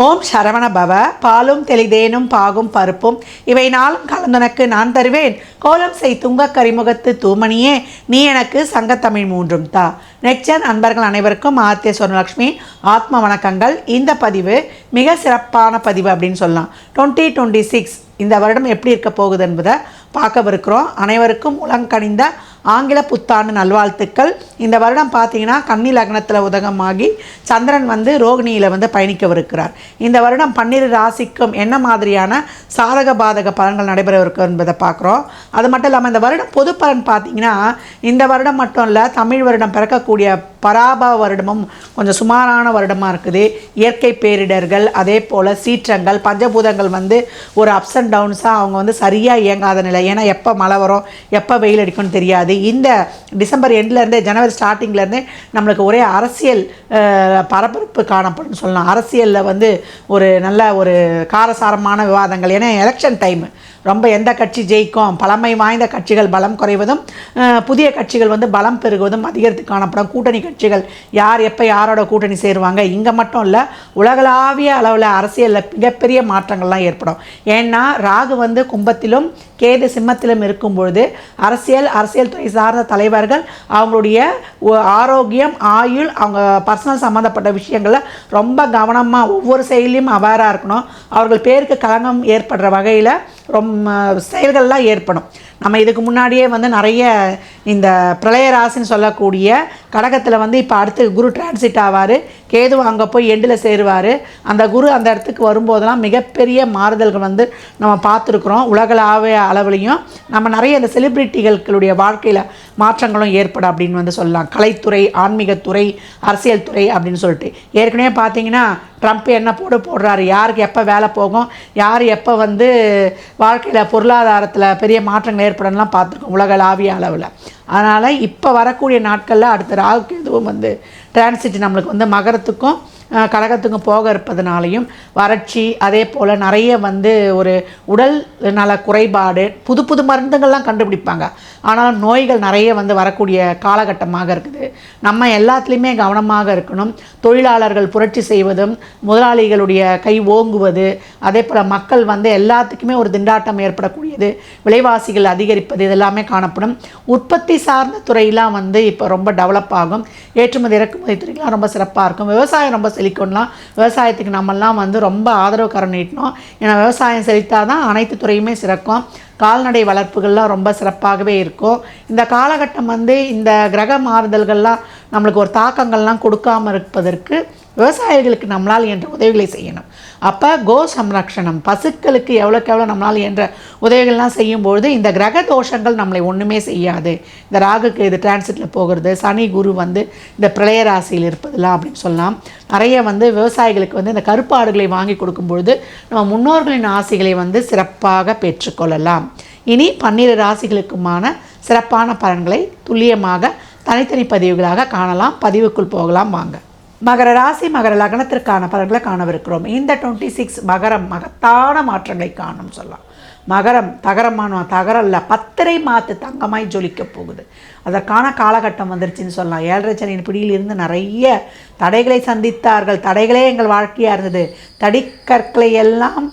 ஓம் சரவண பவ. பாலும் தெளிதேனும் பாகும் பருப்பும் இவை நாளும் கலந்துனக்கு நான் தருவேன். கோலம் செய் துங்க கரிமுகத்து தூமணியே, நீ எனக்கு சங்கத்தமிழ் மூன்றும் தா. நெக்சர் அன்பர்கள் அனைவருக்கும் ஆத்திய சொர்ணலக்ஷ்மி ஆத்ம வணக்கங்கள். இந்த பதிவு மிக சிறப்பான பதிவு அப்படின்னு சொல்லலாம். 2026 இந்த வருடம் எப்படி இருக்க போகுது என்பதை பார்க்கவிருக்கிறோம். அனைவருக்கும் உலங்கணிந்த ஆங்கில புத்தாண்டு நல்வாழ்த்துக்கள். இந்த வருடம் பார்த்தீங்கன்னா கன்னி லக்னத்தில் உதகமாகி சந்திரன் ரோகிணியில் பயணிக்கவிருக்கிறார். இந்த வருடம் 12 ராசிக்கும் என்ன மாதிரியான சாதக பாதக பலன்கள் நடைபெறவிருக்கு என்பதை பார்க்குறோம். அது மட்டும் இல்லாமல் இந்த வருடம் பொது பலன் பார்த்தீங்கன்னா இந்த வருடம் மட்டும் இல்லை, தமிழ் வருடம் பிறக்கக்கூடிய பராப வருடமும் கொஞ்சம் சுமாரான வருடமாக இருக்குது. இயற்கை பேரிடர்கள், அதே போல் சீற்றங்கள், பஞ்சபூதங்கள் ஒரு அப்ஸ் அண்ட் டவுன்ஸாக அவங்க சரியாக இயங்காத நிலை. ஏன்னா எப்போ மழை வரும் எப்போ வெயில் அடிக்கும்னு தெரியாது. இந்த டிசம்பர் எண்ட்லேருந்தே ஜனவரி ஸ்டார்டிங்லேருந்தே நம்மளுக்கு ஒரே அரசியல் பரபரப்பு காணப்படும் சொல்லலாம். அரசியலில் ஒரு நல்ல ஒரு காரசாரமான விவாதங்கள். ஏன்னா எலெக்ஷன் டைம் ரொம்ப எந்த கட்சி ஜெயிக்கும், பழமை வாய்ந்த கட்சிகள் பலம் குறைவதும் புதிய கட்சிகள் பலம் பெருகுவதும் அதிகரித்து காணப்படும். கூட்டணி கட்சிகள் யார் எப்போ யாரோட கூட்டணி சேருவாங்க, இங்கே மட்டும் இல்லை உலகளாவிய அளவில் அரசியலில் மிகப்பெரிய மாற்றங்கள்லாம் ஏற்படும். ஏன்னா ராகு கும்பத்திலும் கேது சிம்மத்திலும் இருக்கும் பொழுது அரசியல் துறை சார்ந்த தலைவர்கள் அவங்களுடைய ஆரோக்கியம், ஆயுள், அவங்க பர்சனல் சம்மந்தப்பட்ட விஷயங்களில் ரொம்ப கவனமாக ஒவ்வொரு செயலையும் அவேராக இருக்கணும். அவர்கள் பேருக்கு களங்கம் ஏற்படுற வகையில் ரொம்ப செயல்கள்லாம் ஏற்படும். நம்ம இதுக்கு முன்னாடியே நிறைய இந்த பிரளய ராசின்னு சொல்லக்கூடிய கடகத்தில் இப்போ அடுத்து குரு டிரான்சிட் ஆவார். கேது அங்கே போய் எண்டில் சேருவார். அந்த குரு அந்த இடத்துக்கு வரும்போதெல்லாம் மிகப்பெரிய மாறுதல்கள் நம்ம பார்த்துருக்குறோம். உலகளாவிய அளவுலையும் நம்ம நிறைய இந்த செலிப்ரிட்டிகளுடைய வாழ்க்கையில் மாற்றங்களும் ஏற்படும் அப்படின்னு சொல்லலாம். கலைத்துறை, ஆன்மீகத்துறை, அரசியல் துறை அப்படின்னு சொல்லிட்டு ஏற்கனவே பார்த்தீங்கன்னா ட்ரம்ப் என்ன போடுறாரு, யாருக்கு எப்போ வேலை போகும், யார் எப்போ வாழ்க்கையில் பொருளாதாரத்தில் பெரிய மாற்றங்கள் ஏற்படலாம் பார்த்துருக்கோம் உலகளாவிய அளவில். அதனால் இப்போ வரக்கூடிய நாட்களில் அடுத்த ராகுக்கு எதுவும் டிரான்சிட் நம்மளுக்கு மகரத்துக்கும் கடகத்துக்கும் போக இருப்பதனாலையும் வறட்சி, அதே போல் நிறைய ஒரு உடல் நல குறைபாடு, புது புது மருந்துகள்லாம் கண்டுபிடிப்பாங்க. ஆனால் நோய்கள் நிறைய வரக்கூடிய காலகட்டமாக இருக்குது. நம்ம எல்லாத்துலேயுமே கவனமாக இருக்கணும். தொழிலாளர்கள் புரட்சி செய்வதும், முதலாளிகளுடைய கை ஓங்குவது, அதே போல் மக்கள் எல்லாத்துக்குமே ஒரு திண்டாட்டம் ஏற்படக்கூடியது, விலைவாசிகள் அதிகரிப்பது, இதெல்லாமே காணப்படும். உற்பத்தி சார்ந்த துறையெல்லாம் இப்போ ரொம்ப டெவலப் ஆகும். ஏற்றுமதி இறக்குமதி துறையெல்லாம் ரொம்ப சிறப்பாக இருக்கும். விவசாயம் ரொம்ப செழிக்கணும்லாம். விவசாயத்துக்கு நம்மெல்லாம் ரொம்ப ஆதரவு கரம் நீட்டணும். ஏன்னா விவசாயம் செழித்தால் தான் அனைத்து துறையுமே சிறக்கும். கால்நடை வளர்ப்புகள்லாம் ரொம்ப சிறப்பாகவே இருக்கும். இந்த காலகட்டம் இந்த கிரக மாறுதல்கள்லாம் நம்மளுக்கு ஒரு தாக்கங்கள்லாம் கொடுக்காமல் இருப்பதற்கு விவசாயிகளுக்கு நம்மளால் என்ற உதவிகளை செய்யணும். அப்போ கோ சம்ரக்ஷணம், பசுக்களுக்கு எவ்வளோக்கு எவ்வளோ நம்மளால் என்ற உதவிகள்லாம் செய்யும்பொழுது இந்த கிரக தோஷங்கள் நம்மளை ஒன்றுமே செய்யாது. இந்த ராகுக்கு இது டிரான்சிட்டில் போகிறது, சனி குரு இந்த பிரளய ராசியில் இருப்பதெல்லாம் அப்படின்னு சொல்லலாம். நிறைய விவசாயிகளுக்கு இந்த கருப்பாடுகளை வாங்கி கொடுக்கும்பொழுது நம்ம முன்னோர்களின் ஆசைகளை சிறப்பாக பெற்றுக்கொள்ளலாம். இனி 12 ராசிகளுக்குமான சிறப்பான பலன்களை துல்லியமாக தனித்தனி பதிவுகளாக காணலாம். பதிவுக்குள் போகலாம் வாங்க. மகர ராசி மகர லக்னத்திற்கான பலன்களை காணவிருக்கிறோம். இந்த 26 மகரம் மகத்தான மாற்றங்களை காணும் சொல்லலாம். மகரம் தகரமான தகரம் இல்லை, பத்திரை மாற்று தங்கமாய் ஜொலிக்க போகுது. அதற்கான காலகட்டம் வந்துருச்சுன்னு சொல்லலாம். 7.5 சனியின் பிடியிலிருந்து நிறைய தடைகளை சந்தித்தார்கள். தடைகளே எங்கள் வாழ்க்கையாக இருந்தது. தடிக்கற்களை எல்லாம்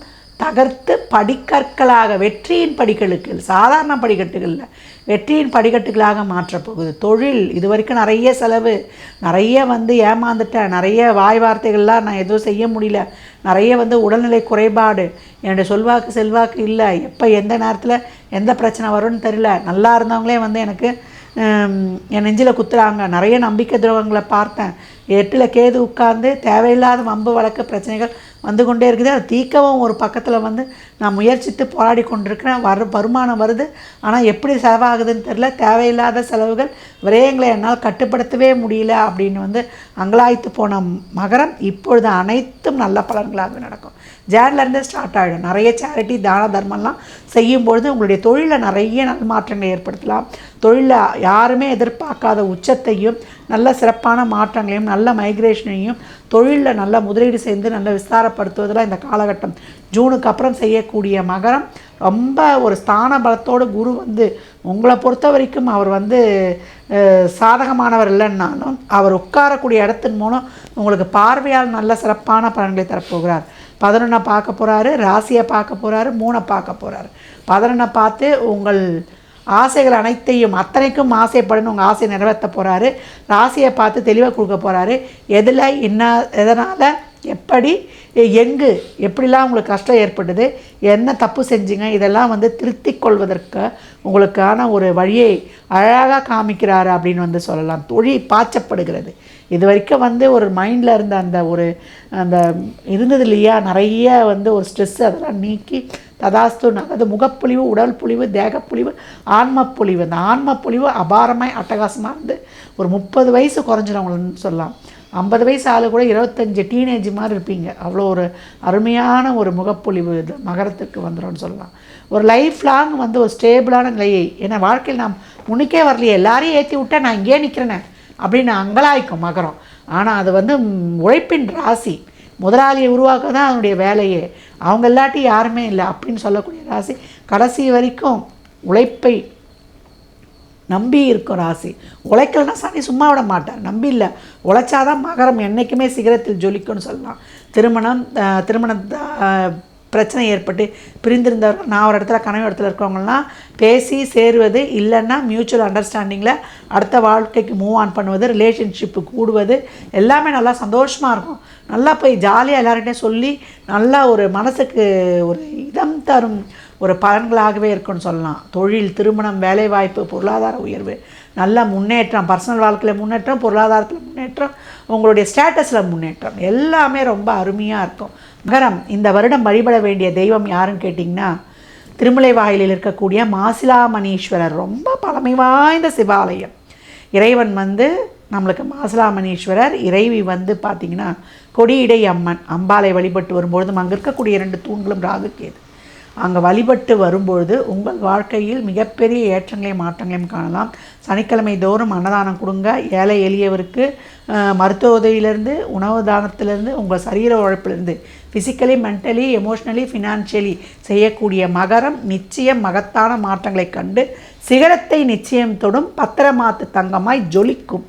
தகர்த்து படிக்கற்களாக வெற்றியின் படிக்கட்டுகள், சாதாரண படிக்கட்டுகளில் வெற்றியின் படிக்கட்டுகளாக மாற்றப்போகுது. தொழில் இது வரைக்கும் நிறைய செலவு, நிறைய ஏமாந்துட்டேன், நிறைய வாய் வார்த்தைகள்லாம் நான் எதுவும் செய்ய முடியல, நிறைய உடல்நிலை குறைபாடு, என்னுடைய சொல்வாக்கு செல்வாக்கு இல்லை, எப்போ எந்த நேரத்தில் எந்த பிரச்சனை வரும்னு தெரியல, நல்லா இருந்தவங்களே எனக்கு என் நெஞ்சில் குத்துறாங்க, நிறைய நம்பிக்கை துரோகங்களை பார்த்தேன், 8ல் கேது உட்கார்ந்து தேவையில்லாத வம்பு வழக்கு பிரச்சனைகள் கொண்டே இருக்குது. அது தீக்கவும் ஒரு பக்கத்தில் நான் முயற்சித்து போராடி கொண்டிருக்கிறேன். வருமானம் வருது, ஆனால் எப்படி செலவாகுதுன்னு தெரியல, தேவையில்லாத செலவுகள் விரயங்களை என்னால் கட்டுப்படுத்தவே முடியல அப்படின்னு அங்கலாய்த்து போன மகரம் இப்பொழுது அனைத்தும் நல்ல பலன்களாக நடக்கும். ஜேன்லேருந்தே ஸ்டார்ட் ஆகிடும். நிறைய சேரிட்டி, தான தர்மம்லாம் செய்யும்பொழுது உங்களுடைய தொழிலில் நிறைய நல்மாற்றங்களை ஏற்படுத்தலாம். தொழிலில் யாருமே எதிர்பார்க்காத உச்சத்தையும் நல்ல சிறப்பான மாற்றங்களையும் நல்ல மைக்ரேஷனையும் தொழிலில் நல்ல முதலீடு செய்து நல்ல விஸ்தாரப்படுத்துவதில் இந்த காலகட்டம் ஜூனுக்கு அப்புறம் செய்யக்கூடிய மகரம் ரொம்ப ஒரு ஸ்தான பலத்தோடு குரு வந்து உங்களை பொறுத்த வரைக்கும் அவர் வந்து சாதகமானவர் இல்லைன்னாலும் அவர் உட்காரக்கூடிய இடத்தின் மூலம் உங்களுக்கு பார்வையால் நல்ல சிறப்பான பலன்களை தரப்போகிறார். 11 பார்க்க போகிறாரு, ராசியை பார்க்க போகிறாரு, 3 பார்க்க போகிறாரு. 11 பார்த்து உங்கள் ஆசைகள் அனைத்தையும் அத்தனைக்கும் ஆசைப்படணும், உங்கள் ஆசையை நிறைவேற்ற போகிறாரு. ராசியை பார்த்து தெளிவாக கொடுக்க போகிறாரு. எதில் என்ன எதனால் எப்படி எங்கு எப்படிலாம் உங்களுக்கு கஷ்டம் ஏற்பட்டது, என்ன தப்பு செஞ்சீங்க, இதெல்லாம் வந்து திருத்திக் கொள்வதற்கு உங்களுக்கான ஒரு வழியை அழகாக காமிக்கிறாரு அப்படின்னு வந்து சொல்லலாம். தொழில் பாய்ச்சப்படுகிறது. இது வரைக்கும் வந்து ஒரு மைண்டில் இருந்த அந்த இருந்தது இல்லையா, நிறைய வந்து ஒரு ஸ்ட்ரெஸ் அதெல்லாம் நீக்கி ததாஸ்து, அதாவது முகப்பொழிவு, உடல் பொழிவு, தேகப்பொழிவு, ஆன்மப்பொழிவு. அந்த ஆன்மப்பொழிவு அபாரமாக அட்டகாசமாக இருந்து ஒரு 30 வயசு குறைஞ்சிடவங்கன்னு சொல்லலாம். 50 வயசு ஆளு கூட 25 டீனேஜ் மாதிரி இருப்பீங்க. அவ்வளோ ஒரு அருமையான ஒரு முகப்பொழிவு இது மகரத்துக்கு வந்துடும்னு சொல்லலாம். ஒரு லைஃப் லாங் வந்து ஒரு ஸ்டேபிளான நிலையை, ஏன்னா வாழ்க்கையில் நாம் முன்னுக்கே வரலையே, எல்லாரையும் ஏற்றி விட்டா நான் இங்கே நிற்கிறேனே அப்படின்னு அங்கலாய்க்கும் மகரம். ஆனால் அது வந்து உழைப்பின் ராசி. முதலாளியை உருவாக்க தான் அதனுடைய வேலையே. அவங்க இல்லாட்டி யாருமே இல்லை அப்படின்னு சொல்லக்கூடிய ராசி. கடைசி வரைக்கும் உழைப்பை நம்பி இருக்கும் ராசி. உழைக்கலன்னா சனி சும்மா விட மாட்டார். நம்பி இல்லை, உழைச்சாதான் மகரம் என்றைக்குமே சிகரத்தில் ஜொலிக்கும்னு சொல்லலாம். திருமண பிரச்சனை ஏற்பட்டு பிரிந்திருந்தவர்கள், நான் ஒரு இடத்துல கனவு இடத்துல இருக்கவங்கலாம் பேசி சேருவது, இல்லைன்னா மியூச்சுவல் அண்டர்ஸ்டாண்டிங்கில் அடுத்த வாழ்க்கைக்கு மூவ் ஆன் பண்ணுவது, ரிலேஷன்ஷிப்பு கூடுவது, எல்லாமே நல்லா சந்தோஷமாக இருக்கும். நல்லா போய் ஜாலியாக எல்லார்கிட்டையும் சொல்லி நல்லா ஒரு மனசுக்கு ஒரு இதம் தரும் ஒரு பலன்களாகவே இருக்குன்னு சொல்லலாம். தொழில், திருமணம், வேலைவாய்ப்பு, பொருளாதார உயர்வு, நல்ல முன்னேற்றம், பர்சனல் வாழ்க்கையில் முன்னேற்றம், பொருளாதாரத்தில் முன்னேற்றம், உங்களுடைய ஸ்டேட்டஸில் முன்னேற்றம், எல்லாமே ரொம்ப அருமையாக இருக்கும். மகரம் இந்த வருடம் வழிபட வேண்டிய தெய்வம் யாருன்னு கேட்டிங்கன்னா, திருமலை வாயிலில் இருக்கக்கூடிய மாசிலாமணீஸ்வரர். ரொம்ப பழமை வாய்ந்த சிவாலயம். இறைவன் வந்து நம்மளுக்கு மாசிலாமணீஸ்வரர், இறைவி வந்து பார்த்திங்கன்னா கொடியிடை அம்மன். அம்பாலை வழிபட்டு வரும்பொழுதும் அங்கே இருக்கக்கூடிய 2 தூண்களும் ராகுகேது. அங்கே வழிபட்டு வரும்பொழுது உங்கள் வாழ்க்கையில் மிகப்பெரிய ஏற்றங்களையும் மாற்றங்களையும் காணலாம். சனிக்கிழமை தோறும் அன்னதானம் கொடுங்க. ஏழை எளியவருக்கு மருத்துவ உதவியிலேருந்து, உணவு தானத்திலேருந்து, உங்கள் சரீர உழைப்பிலிருந்து, ஃபிசிக்கலி, மென்டலி, எமோஷ்னலி, ஃபினான்ஷியலி செய்யக்கூடிய மகரம் நிச்சயம் மகத்தான மாற்றங்களை கண்டு சிகரத்தை நிச்சயம் தொடும் பத்திரமாத்து தங்கமாய் ஜொலிக்கும்.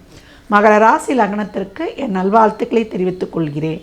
மகர ராசி லக்னத்திற்கு என் நல்வாழ்த்துக்களை தெரிவித்துக் கொள்கிறேன்.